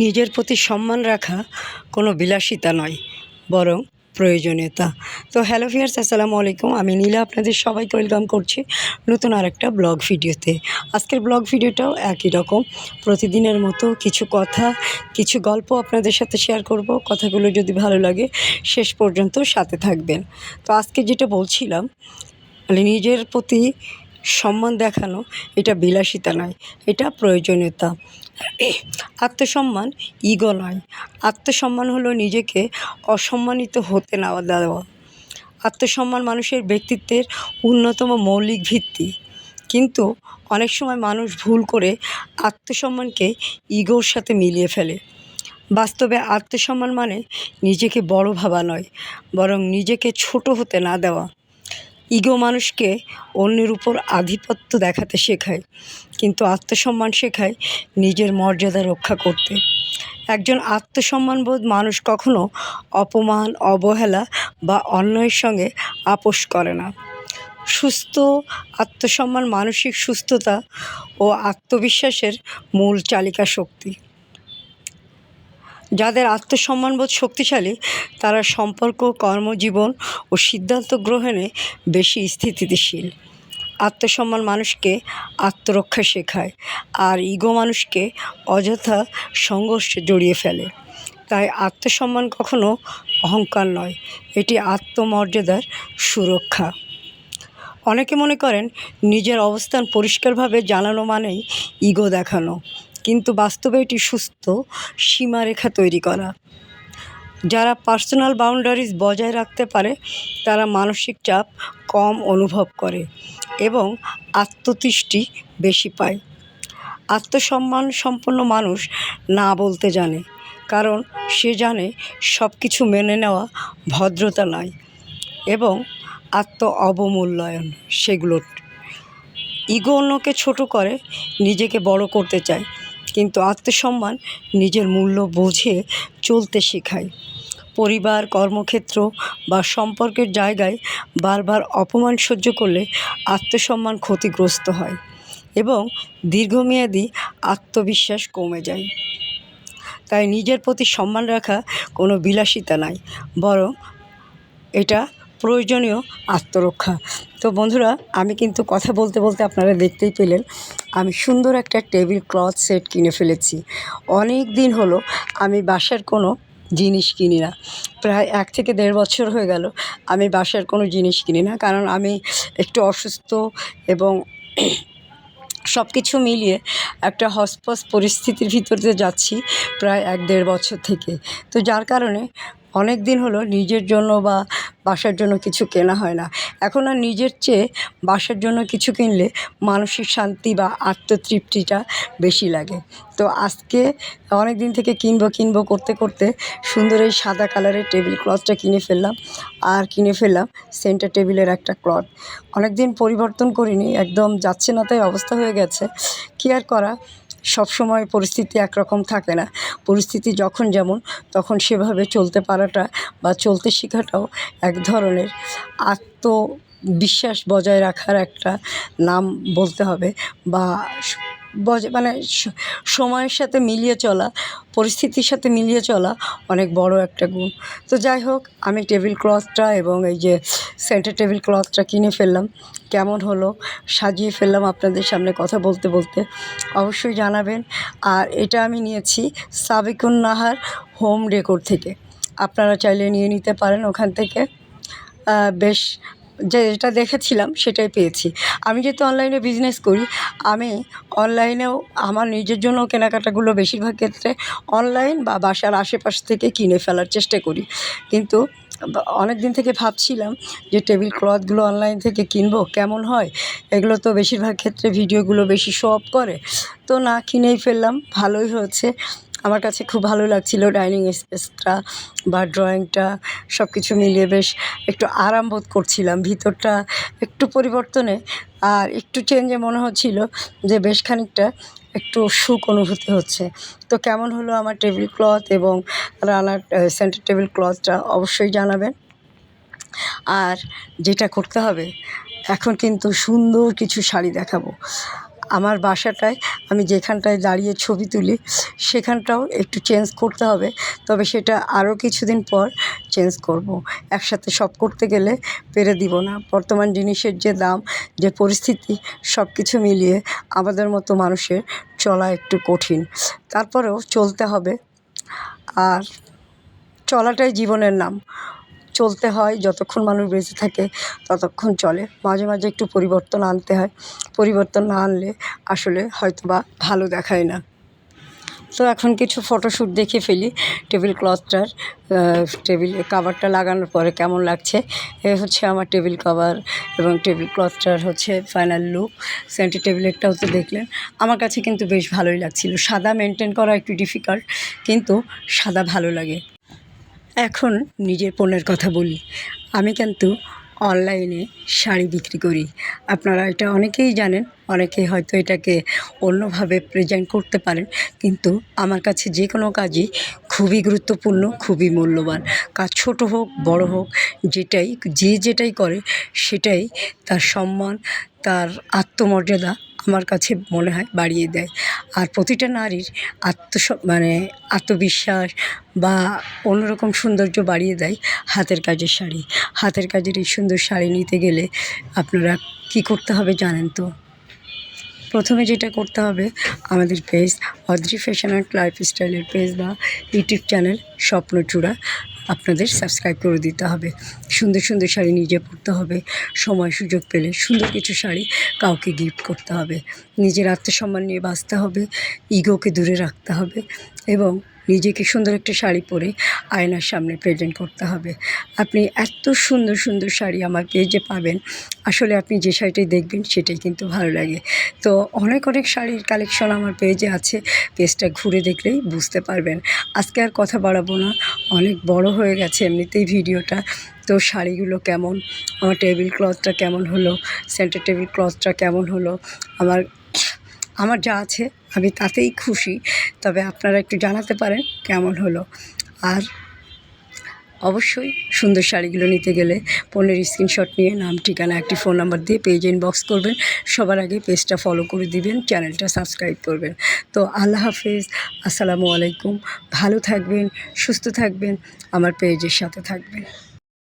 নিজের প্রতি সম্মান রাখা কোনো বিলাসিতা নয়, বরং প্রয়োজনীয়তা। তো হ্যালো ভিউয়ার্স, আসসালামু আলাইকুম। আমি নীলা আপনাদের সবাইকে ওয়েলকাম করছি নতুন আরেকটা ব্লগ ভিডিওতে। আজকের ব্লগ ভিডিওটাও একই রকম, প্রতিদিনের মতো কিছু কথা, কিছু গল্প আপনাদের সাথে শেয়ার করব। কথাগুলো যদি ভালো লাগে শেষ পর্যন্ত সাথে থাকবেন। তো আজকে যেটা বলছিলাম, মানে নিজের প্রতি সম্মান দেখানো এটা বিলাসিতা নয়, এটা প্রয়োজনীয়তা। আত্মসম্মান ইগো নয়। আত্মসম্মান হলো নিজেকে অসম্মানিত হতে না দেওয়া। আত্মসম্মান মানুষের ব্যক্তিত্বের অন্যতম মৌলিক ভিত্তি। কিন্তু অনেক সময় মানুষ ভুল করে আত্মসম্মানকে ইগোর সাথে মিলিয়ে ফেলে। বাস্তবে আত্মসম্মান মানে নিজেকে বড় ভাবা নয়, বরং নিজেকে ছোট হতে না দেওয়া। ইগো মানুষকে অন্যের উপর আধিপত্য দেখাতে শেখায়, কিন্তু আত্মসম্মান শেখায় নিজের মর্যাদা রক্ষা করতে। একজন আত্মসম্মানবোধ মানুষ কখনো অপমান, অবহেলা বা অন্যায়ের সঙ্গে আপোস করে না। সুস্থ আত্মসম্মান মানসিক সুস্থতা ও আত্মবিশ্বাসের মূল চালিকা শক্তি। যাদের আত্মসম্মানবোধ শক্তিশালী, তারা সম্পর্ক, কর্মজীবন ও সিদ্ধান্ত গ্রহণে বেশি স্থিতিশীল। আত্মসম্মান মানুষকে আত্মরক্ষা শেখায়, আর ইগো মানুষকে অযথা সংঘর্ষে জড়িয়ে ফেলে। তাই আত্মসম্মান কখনো অহংকার নয়, এটি আত্মমর্যাদার সুরক্ষা। অনেকে মনে করেন নিজের অবস্থান পরিষ্কারভাবে জানানো মানেই ইগো দেখানো, কিন্তু বাস্তবে এটি সুস্থ সীমারেখা তৈরি করা। যারা পার্সোনাল বাউন্ডারিজ বজায় রাখতে পারে তারা মানসিক চাপ কম অনুভব করে এবং আত্মতুষ্টি বেশি পায়। আত্মসম্মান সম্পন্ন মানুষ না বলতে জানে, কারণ সে জানে সব কিছু মেনে নেওয়া ভদ্রতা নয় এবং আত্ম অবমূল্যায়ন সেগুলোর। ইগো অন্যকে ছোট করে, নিজেকে বড় করতে চায়, কিন্তু আত্মসম্মান নিজের মূল্য বুঝে চলতে শেখায়। পরিবার, কর্মক্ষেত্র বা সম্পর্কের জায়গায় বারবার অপমান সহ্য করলে আত্মসম্মান ক্ষতিগ্রস্ত হয় এবং দীর্ঘমেয়াদী আত্মবিশ্বাস কমে যায়। তাই নিজের প্রতি সম্মান রাখা কোনো বিলাসিতা নয়, বরং এটা প্রয়োজনীয় আত্মরক্ষা। তো বন্ধুরা, আমি কিন্তু কথা বলতে বলতে আপনারা দেখতেই পেলেন আমি সুন্দর একটা টেবিল ক্লথ সেট কিনে ফেলেছি। অনেক দিন হলো আমি বাসার কোনো জিনিস কিনি না, প্রায় 1 থেকে 1.5 বছর হয়ে গেল আমি বাসার কোনো জিনিস কিনি না, কারণ আমি একটু অসুস্থ এবং সব কিছু মিলিয়ে একটা হসপস পরিস্থিতির ভিতর দিয়ে যাচ্ছি প্রায় 1-1.5 বছর থেকে। তো যার কারণে অনেক দিন হলো নিজের জন্য বা বাসার জন্য কিছু কেনা হয় না। এখন আর নিজের চেয়ে বাসার জন্য কিছু কিনলে মানসিক শান্তি বা আত্মতৃপ্তিটা বেশি লাগে। তো আজকে অনেক দিন থেকে কিনবো করতে করতে সুন্দর এই সাদা কালারের টেবিল ক্লথটা কিনে ফেললাম, আর কিনে ফেললাম সেন্টার টেবিলের একটা ক্লথ। অনেক দিন পরিবর্তন করিনি, একদম যাচ্ছে না তাই অবস্থা হয়ে গেছে। কী আর করা, সবসময় পরিস্থিতি একরকম থাকে না। পরিস্থিতি যখন যেমন তখন সেভাবে চলতে পারাটা বা চলতে শেখাটাও এক ধরনের আত্মবিশ্বাস বজায় রাখার একটা নাম বলতে হবে, বা মানে সময়ের সাথে মিলিয়ে চলা, পরিস্থিতির সাথে মিলিয়ে চলা অনেক বড় একটা গুণ। তো যাই হোক, আমি টেবিল ক্লথটা এবং এই যে সেন্টার টেবিল ক্লথটা কিনে ফেললাম। কেমন হলো, সাজিয়ে ফেললাম আপনাদের সামনে কথা বলতে বলতে, অবশ্যই জানাবেন। আর এটা আমি নিয়েছি সাবিকুন নাহার হোম ডেকোর থেকে। আপনারা চাইলে নিয়ে নিতে পারেন ওখান থেকে। বেশ, যেটা দেখেছিলাম সেটাই পেয়েছি। আমি যেহেতু অনলাইনে বিজনেস করি, আমি অনলাইনেও আমার নিজের জন্য কেনাকাটাগুলো বেশিরভাগ ক্ষেত্রে অনলাইন বা বাসার আশেপাশ থেকে কিনে ফেলার চেষ্টা করি। কিন্তু অনেক দিন থেকে ভাবছিলাম যে টেবিল ক্লথগুলো অনলাইন থেকে কিনবো, কেমন হয়। এগুলো তো বেশিরভাগ ক্ষেত্রে ভিডিওগুলো বেশি শো অফ করে, তো না কিনেই ফেললাম। ভালোই হয়েছে, আমার কাছে খুব ভালো লাগছিল। ডাইনিং স্পেসটা বা ড্রয়িংটা সব কিছু মিলিয়ে বেশ একটু আরাম বোধ করছিলাম। ভিতরটা একটু পরিবর্তনে আর একটু চেঞ্জে মনে হচ্ছিল যে বেশ খানিকটা একটু সুখ অনুভূতি হচ্ছে। তো কেমন হলো আমার টেবিল ক্লথ এবং রানার সেন্টার টেবিল ক্লথটা অবশ্যই জানাবেন। আর যেটা করতে হবে, এখন কিন্তু সুন্দর কিছু শাড়ি দেখাবো। আমার বাসাটায় আমি যেখানটায় দাঁড়িয়ে ছবি তুলি সেখানটাও একটু চেঞ্জ করতে হবে, তবে সেটা আরও কিছুদিন পর চেঞ্জ করব। একসাথে সব করতে গেলে পেরে দিব না। বর্তমান জিনিসের যে দাম, যে পরিস্থিতি, সব কিছু মিলিয়ে আমাদের মতো মানুষের চলা একটু কঠিন। তারপরেও চলতে হবে, আর চলাটাই জীবনের নাম। চলতে হয়, যতক্ষণ মানুষ বেঁচে থাকে ততক্ষণ চলে। মাঝে মাঝে একটু পরিবর্তন আনতে হয়, পরিবর্তন না আনলে আসলে হয়তোবা ভালো দেখায় না। তো এখন কিছু ফটোশ্যুট দেখে ফেলি। টেবিল ক্লথটার টেবিল কাভারটা লাগানোর পরে কেমন লাগছে। এ হচ্ছে আমার টেবিল কাভার এবং টেবিল ক্লথটার হচ্ছে ফাইনাল লুক। সেন্টার টেবিলেরটাও তো দেখলেন, আমার কাছে কিন্তু বেশ ভালোই লাগছিল। সাদা মেনটেন করা একটু ডিফিকাল্ট, কিন্তু সাদা ভালো লাগে। এখন নিজের পণ্যের কথা বলি। আমি কিন্তু অনলাইনে শাড়ি বিক্রি করি। আপনারা এটা অনেকেই জানেন, অনেকেই হয়তো এটাকে অন্যভাবে প্রেজেন্ট করতে পারেন, কিন্তু আমার কাছে যে কোনো কাজই খুবই গুরুত্বপূর্ণ, খুবই মূল্যবান। কাজ ছোট হোক বড় হোক, যেটাই করে সেটাই তার সম্মান, তার আত্মমর্যাদা আমার কাছে মনে হয় বাড়িয়ে দেয়। আর প্রতিটা নারীর আত্মবিশ্বাস বা অন্যরকম সৌন্দর্য বাড়িয়ে দেয় হাতের কাজের শাড়ি। হাতের কাজের এই সুন্দর শাড়ি নিতে গেলে আপনারা কী করতে হবে জানেন তো? প্রথমে যেটা করতে হবে, আমাদের পেজ অদ্রি ফ্যাশন অ্যান্ড লাইফস্টাইলের পেজ বা ইউটিউব চ্যানেল স্বপ্নচূড়া আপনাদের সাবস্ক্রাইব করে দিতে হবে। সুন্দর সুন্দর শাড়ি নিজে পরতে হবে। সময় সুযোগ পেলে সুন্দর কিছু শাড়ি কাউকে গিফট করতে হবে। নিজের আত্মসম্মান নিয়ে বাঁচতে হবে, ইগোকে দূরে রাখতে হবে এবং নিজেকে সুন্দর একটা শাড়ি পরে আয়নার সামনে প্রেজেন্ট করতে হবে। আপনি এত সুন্দর সুন্দর শাড়ি আমার পেজে পাবেন, আসলে আপনি যে শাড়িটাই দেখবেন সেটাই কিন্তু ভালো লাগে। তো অনেক অনেক শাড়ির কালেকশন আমার পেজে আছে, পেজটা ঘুরে দেখলেই বুঝতে পারবেন। আজকে আর কথা বাড়াবো না, অনেক বড় হয়ে গেছে এমনিতেই ভিডিওটা। তো শাড়িগুলো কেমন, আমার টেবিল ক্লথটা কেমন হলো, সেন্টার টেবিল ক্লথটা কেমন হলো, আমার যা আছে আমি তাতেই খুশি। তবে আপনারা একটু জানাতে পারেন কেমন হলো। আর অবশ্যই সুন্দর শাড়িগুলো নিতে গেলে পণ্যের স্ক্রিনশট নিয়ে নাম, ঠিকানা, একটি ফোন নাম্বার দিয়ে পেজে ইনবক্স করবেন। সবার আগে পেজটা ফলো করে দিবেন, চ্যানেলটা সাবস্ক্রাইব করবেন। তো আল্লাহ হাফেজ, আসসালামু আলাইকুম। ভালো থাকবেন, সুস্থ থাকবেন, আমার পেজের সাথে থাকবেন।